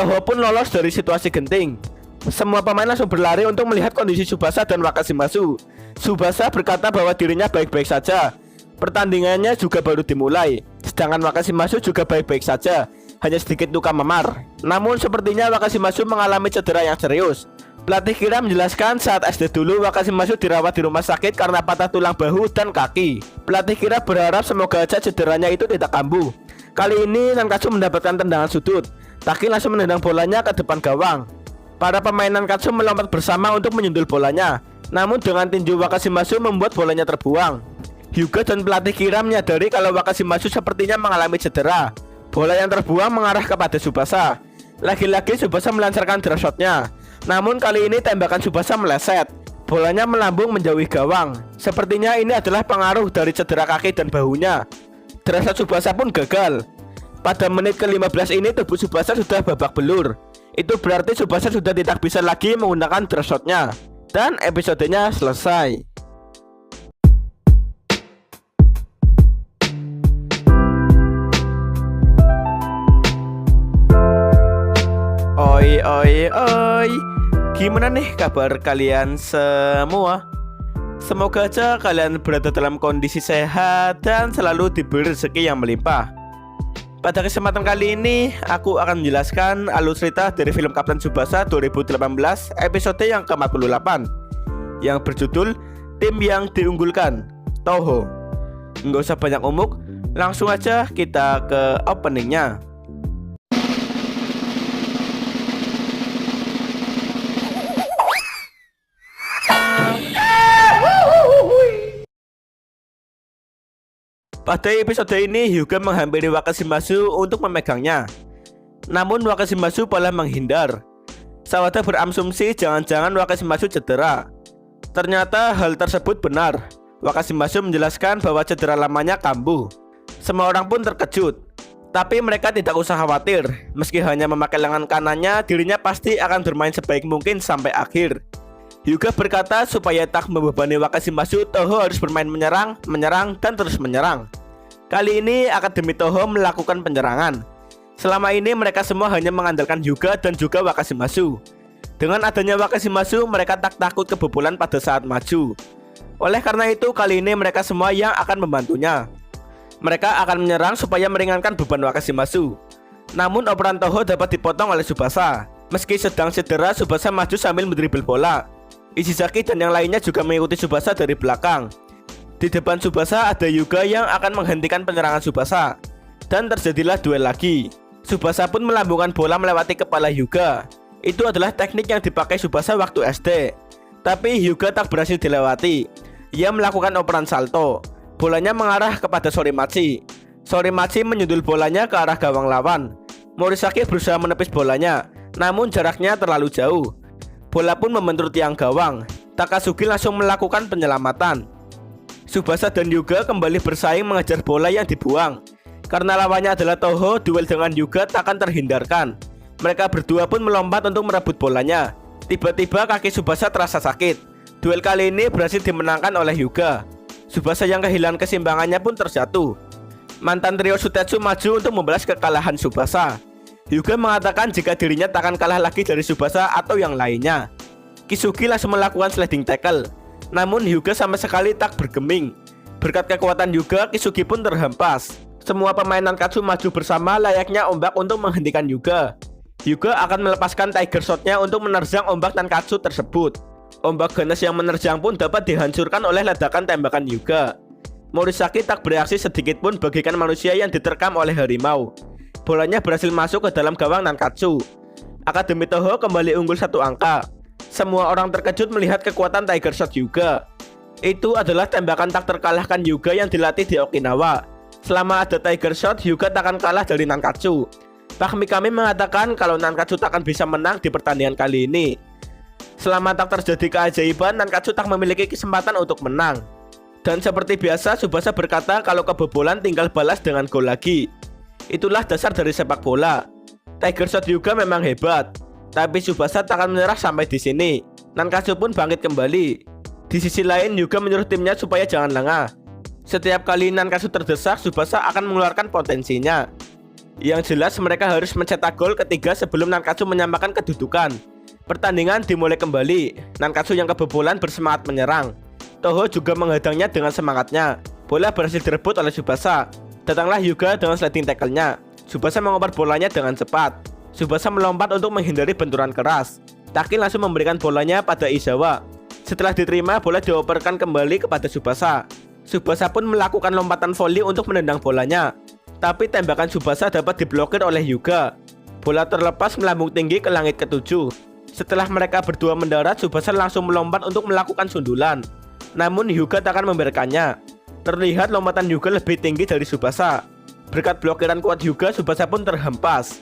Toho pun lolos dari situasi genting. Semua pemain langsung berlari untuk melihat kondisi Tsubasa dan Wakashimasu. Tsubasa berkata bahwa dirinya baik-baik saja. Pertandingannya juga baru dimulai. Sedangkan Wakashimasu juga baik-baik saja, hanya sedikit luka memar. Namun sepertinya Wakashimasu mengalami cedera yang serius. Pelatih Kira menjelaskan saat SD dulu Wakashimasu dirawat di rumah sakit karena patah tulang bahu dan kaki. Pelatih Kira berharap semoga aja cederanya itu tidak kambuh. Kali ini Nankatsu mendapatkan tendangan sudut. Taki langsung menendang bolanya ke depan gawang. Para pemain Nankatsu melompat bersama untuk menyundul bolanya. Namun dengan tinju Wakashimasu membuat bolanya terbuang. Hyuga dan pelatih Kira menyadari kalau Wakashimasu sepertinya mengalami cedera. Bola yang terbuang mengarah kepada Tsubasa. Lagi-lagi Tsubasa melancarkan drop shotnya. Namun kali ini tembakan Tsubasa meleset. Bolanya melambung menjauhi gawang. Sepertinya ini adalah pengaruh dari cedera kaki dan bahunya. Drop shot Tsubasa pun gagal. Pada menit ke-15 ini tubuh Tsubasa sudah babak belur. Itu berarti Tsubasa sudah tidak bisa lagi menggunakan drop shotnya. Dan episodenya selesai. Oi oi oi, gimana nih kabar kalian semua? Semoga aja kalian berada dalam kondisi sehat dan selalu diberi rezeki yang melimpah. Pada kesempatan kali ini, aku akan menjelaskan alur cerita dari film Kapten Tsubasa 2018 episode yang ke-48 yang berjudul Tim yang Diunggulkan, Toho. Nggak usah banyak umuk, langsung aja kita ke openingnya. Pada episode ini, Hyuga menghampiri Wakashimasu untuk memegangnya. Namun Wakashimasu malah menghindar. Sawada berasumsi jangan-jangan Wakashimasu cedera. Ternyata hal tersebut benar. Wakashimasu menjelaskan bahwa cedera lamanya kambuh. Semua orang pun terkejut. Tapi mereka tidak usah khawatir. Meski hanya memakai lengan kanannya, dirinya pasti akan bermain sebaik mungkin sampai akhir. Hyuga berkata supaya tak membebani Wakashimasu, Toho harus bermain menyerang, dan terus menyerang. Kali ini Akademi Toho melakukan penyerangan. Selama ini mereka semua hanya mengandalkan Hyuga dan juga Wakashimasu. Dengan adanya Wakashimasu, mereka tak takut kebobolan pada saat maju. Oleh karena itu, kali ini mereka semua yang akan membantunya. Mereka akan menyerang supaya meringankan beban Wakashimasu. Namun operan Toho dapat dipotong oleh Tsubasa. Meski sedang cedera, Tsubasa maju sambil mendribel bola. Ishizaki dan yang lainnya juga mengikuti Tsubasa dari belakang. Di depan Tsubasa ada Hyuga yang akan menghentikan penyerangan Tsubasa. Dan terjadilah duel lagi. Tsubasa pun melambungkan bola melewati kepala Hyuga. Itu adalah teknik yang dipakai Tsubasa waktu SD. Tapi Hyuga tak berhasil dilewati. Ia melakukan operan salto. Bolanya mengarah kepada Sorimachi. Sorimachi menyundul bolanya ke arah gawang lawan. Morisaki berusaha menepis bolanya, namun jaraknya terlalu jauh. Bola pun membentur tiang gawang. Takasugi langsung melakukan penyelamatan. Tsubasa dan Hyuga kembali bersaing mengejar bola yang dibuang. Karena lawannya adalah Toho, duel dengan Hyuga takkan terhindarkan. Mereka berdua pun melompat untuk merebut bolanya. Tiba-tiba kaki Tsubasa terasa sakit. Duel kali ini berhasil dimenangkan oleh Hyuga. Tsubasa yang kehilangan keseimbangannya pun terjatuh. Mantan trio Sutetsu maju untuk membalas kekalahan Tsubasa. Hyuga mengatakan jika dirinya takkan kalah lagi dari Tsubasa atau yang lainnya. Kisugi langsung melakukan sliding tackle. Namun Hyuga sama sekali tak bergeming. Berkat kekuatan Hyuga, Kisugi pun terhempas. Semua pemain Nankatsu maju bersama layaknya ombak untuk menghentikan Hyuga. Hyuga akan melepaskan Tiger Shot-nya untuk menerjang ombak Nankatsu tersebut. Ombak ganas yang menerjang pun dapat dihancurkan oleh ledakan tembakan Hyuga. Morisaki tak bereaksi sedikit pun bagaikan manusia yang diterkam oleh harimau. Bolanya berhasil masuk ke dalam gawang Nankatsu. Akademi Toho kembali unggul 1 angka. Semua orang terkejut melihat kekuatan Tiger Shot Hyuga. Itu adalah tembakan tak terkalahkan Hyuga yang dilatih di Okinawa. Selama ada Tiger Shot, Hyuga takkan kalah dari Nankatsu. Pak Mikami mengatakan kalau Nankatsu takkan bisa menang di pertandingan kali ini. Selama tak terjadi keajaiban, Nankatsu tak memiliki kesempatan untuk menang. Dan seperti biasa, Tsubasa berkata kalau kebobolan tinggal balas dengan gol lagi. Itulah dasar dari sepak bola. Tiger Shot Hyuga memang hebat, tapi Tsubasa tak akan menyerah sampai di sini. Nankatsu pun bangkit kembali. Di sisi lain, Hyuga menyuruh timnya supaya jangan lengah. Setiap kali Nankatsu terdesak, Tsubasa akan mengeluarkan potensinya. Yang jelas mereka harus mencetak gol ketiga sebelum Nankatsu menyamakan kedudukan. Pertandingan dimulai kembali. Nankatsu yang kebobolan bersemangat menyerang. Toho juga menghadangnya dengan semangatnya. Bola berhasil direbut oleh Tsubasa. Datanglah Hyuga dengan sliding tackle-nya. Tsubasa mengoper bolanya dengan cepat. Tsubasa melompat untuk menghindari benturan keras. Taki langsung memberikan bolanya pada Izawa. Setelah diterima, bola dioperkan kembali kepada Tsubasa. Tsubasa pun melakukan lompatan volley untuk menendang bolanya. Tapi tembakan Tsubasa dapat diblokir oleh Hyuga. Bola terlepas melambung tinggi ke langit ketujuh. Setelah mereka berdua mendarat, Tsubasa langsung melompat untuk melakukan sundulan. Namun Hyuga tak akan membiarkannya. Terlihat lompatan Hyuga lebih tinggi dari Tsubasa. Berkat blokiran kuat Hyuga, Tsubasa pun terhempas.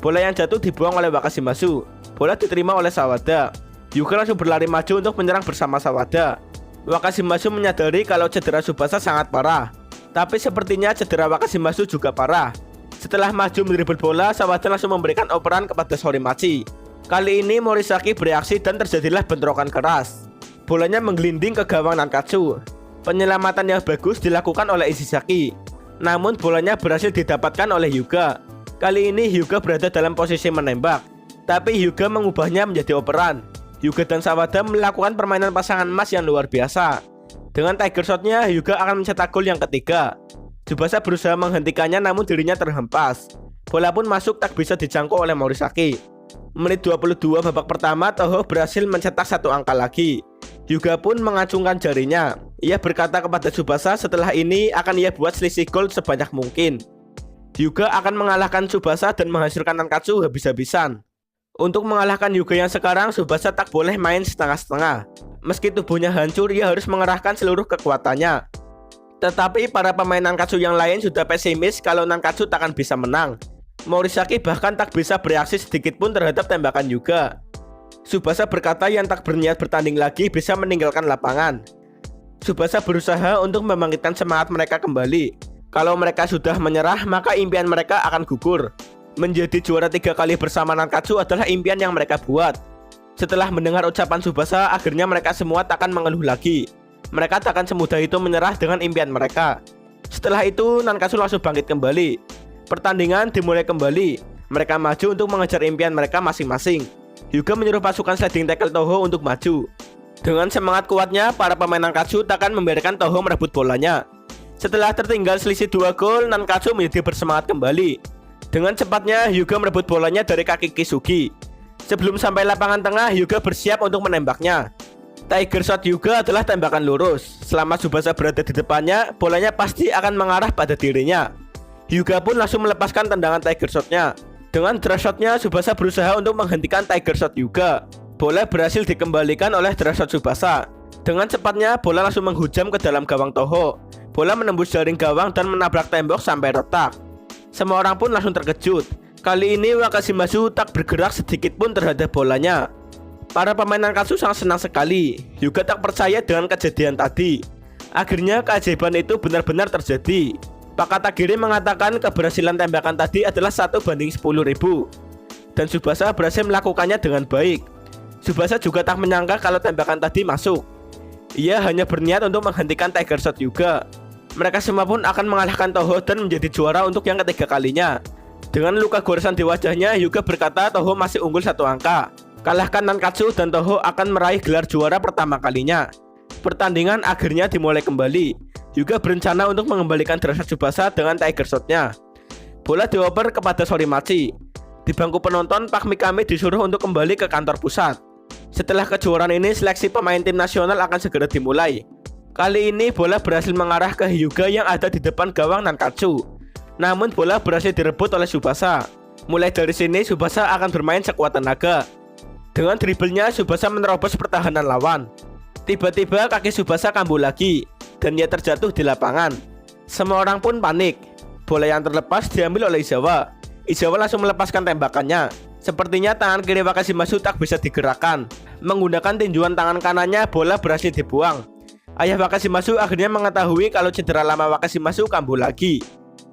Bola yang jatuh dibuang oleh Wakashimasu. Bola diterima oleh Sawada. Hyuga langsung berlari maju untuk menyerang bersama Sawada. Wakashimasu menyadari kalau cedera Tsubasa sangat parah. Tapi sepertinya cedera Wakashimasu juga parah. Setelah maju mendribble bola, Sawada langsung memberikan operan kepada Sorimachi. Kali ini Morisaki bereaksi dan terjadilah bentrokan keras. Bolanya menggelinding ke gawang Nankatsu. Penyelamatan yang bagus dilakukan oleh Ishizaki. Namun bolanya berhasil didapatkan oleh Hyuga. Kali ini Hyuga berada dalam posisi menembak. Tapi Hyuga mengubahnya menjadi operan. Hyuga dan Sawada melakukan permainan pasangan emas yang luar biasa. Dengan Tiger Shot-nya, Hyuga akan mencetak gol yang ketiga. Tsubasa berusaha menghentikannya namun dirinya terhempas. Bola pun masuk tak bisa dijangkau oleh Morisaki. Menit 22 babak pertama, Toho berhasil mencetak satu angka lagi. Hyuga pun mengacungkan jarinya. Ia berkata kepada Tsubasa setelah ini akan ia buat selisih gol sebanyak mungkin. Hyuga akan mengalahkan Tsubasa dan menghasilkan Nankatsu habis-habisan. Untuk mengalahkan Hyuga yang sekarang, Tsubasa tak boleh main setengah-setengah. Meski tubuhnya hancur, ia harus mengerahkan seluruh kekuatannya. Tetapi para pemain Nankatsu yang lain sudah pesimis kalau Nankatsu takkan bisa menang. Morisaki bahkan tak bisa bereaksi sedikit pun terhadap tembakan Hyuga. Tsubasa berkata yang tak berniat bertanding lagi bisa meninggalkan lapangan. Tsubasa berusaha untuk membangkitkan semangat mereka kembali. Kalau mereka sudah menyerah, maka impian mereka akan gugur. Menjadi juara 3 kali bersama Nankatsu adalah impian yang mereka buat. Setelah mendengar ucapan Tsubasa, akhirnya mereka semua takkan mengeluh lagi. Mereka takkan semudah itu menyerah dengan impian mereka. Setelah itu, Nankatsu langsung bangkit kembali. Pertandingan dimulai kembali. Mereka maju untuk mengejar impian mereka masing-masing. Hyuga menyuruh pasukan sliding tackle Toho untuk maju. Dengan semangat kuatnya, para pemain Nankatsu takkan membiarkan Toho merebut bolanya. Setelah tertinggal selisih 2 gol, Nankatsu menjadi bersemangat kembali. Dengan cepatnya, Hyuga merebut bolanya dari kaki Kisugi. Sebelum sampai lapangan tengah, Hyuga bersiap untuk menembaknya. Tiger Shot Hyuga adalah tembakan lurus. Selama Tsubasa berada di depannya, bolanya pasti akan mengarah pada dirinya. Hyuga pun langsung melepaskan tendangan Tiger Shot-nya. Dengan drag shot-nya, Tsubasa berusaha untuk menghentikan Tiger Shot Hyuga. Bola berhasil dikembalikan oleh drag shot Tsubasa. Dengan cepatnya, bola langsung menghujam ke dalam gawang Toho. Bola menembus jaring gawang dan menabrak tembok sampai retak. Semua orang pun langsung terkejut. Kali ini Wakashimasu tak bergerak sedikit pun terhadap bolanya. Para pemain Nankatsu sangat senang sekali. Hyuga tak percaya dengan kejadian tadi. Akhirnya keajaiban itu benar-benar terjadi. Pak Katagiri mengatakan keberhasilan tembakan tadi adalah 1/10.000. Dan Tsubasa berhasil melakukannya dengan baik. Tsubasa juga tak menyangka kalau tembakan tadi masuk. Ia hanya berniat untuk menghentikan Tiger Shot Hyuga. Mereka semua pun akan mengalahkan Toho dan menjadi juara untuk yang ketiga kalinya. Dengan luka goresan di wajahnya, Hyuga berkata Toho masih unggul 1 angka. Kalahkan Nankatsu dan Toho akan meraih gelar juara pertama kalinya. Pertandingan akhirnya dimulai kembali. Hyuga berencana untuk mengembalikan derajat Tsubasa dengan Tiger Shot-nya. Bola dioper kepada Sorimachi. Di bangku penonton, Pak Mikami disuruh untuk kembali ke kantor pusat. Setelah kejuaraan ini, seleksi pemain tim nasional akan segera dimulai. Kali ini bola berhasil mengarah ke Hyuga yang ada di depan gawang Nankatsu. Namun bola berhasil direbut oleh Tsubasa. Mulai dari sini Tsubasa akan bermain sekuat tenaga. Dengan dribblenya Tsubasa menerobos pertahanan lawan. Tiba-tiba kaki Tsubasa kambuh lagi dan ia terjatuh di lapangan. Semua orang pun panik. Bola yang terlepas diambil oleh Izawa. Izawa langsung melepaskan tembakannya. Sepertinya tangan kiri Wakashimasu tak bisa digerakkan. Menggunakan tinjuan tangan kanannya, bola berhasil dibuang. Ayah Wakashimasu akhirnya mengetahui kalau cedera lama Wakashimasu kambuh lagi.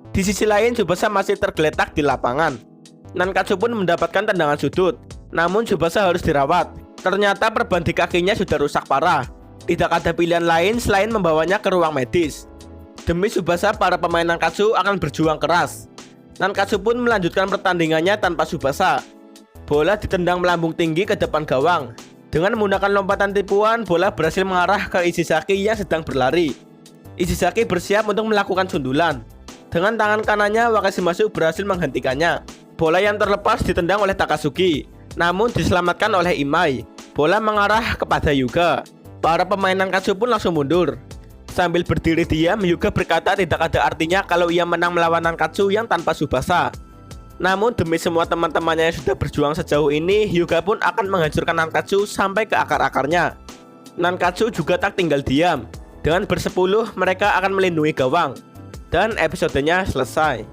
Di sisi lain, Tsubasa masih tergeletak di lapangan. Nankatsu pun mendapatkan tendangan sudut. Namun Tsubasa harus dirawat. Ternyata perban di kakinya sudah rusak parah. Tidak ada pilihan lain selain membawanya ke ruang medis. Demi Tsubasa, para pemain Nankatsu akan berjuang keras. Nankatsu pun melanjutkan pertandingannya tanpa Tsubasa. Bola ditendang melambung tinggi ke depan gawang. Dengan menggunakan lompatan tipuan, bola berhasil mengarah ke Ishizaki yang sedang berlari. Ishizaki bersiap untuk melakukan sundulan. Dengan tangan kanannya, Wakashimasu berhasil menghentikannya. Bola yang terlepas ditendang oleh Takasugi, namun diselamatkan oleh Imai. Bola mengarah kepada Hyuga. Para pemain Nankatsu pun langsung mundur. Sambil berdiri diam, Hyuga berkata tidak ada artinya kalau ia menang melawan Nankatsu yang tanpa Tsubasa. Namun demi semua teman-temannya yang sudah berjuang sejauh ini, Hyuga pun akan menghancurkan Nankatsu sampai ke akar-akarnya. Nankatsu juga tak tinggal diam. Dengan bersepuluh, mereka akan melindungi gawang. Dan episodenya selesai.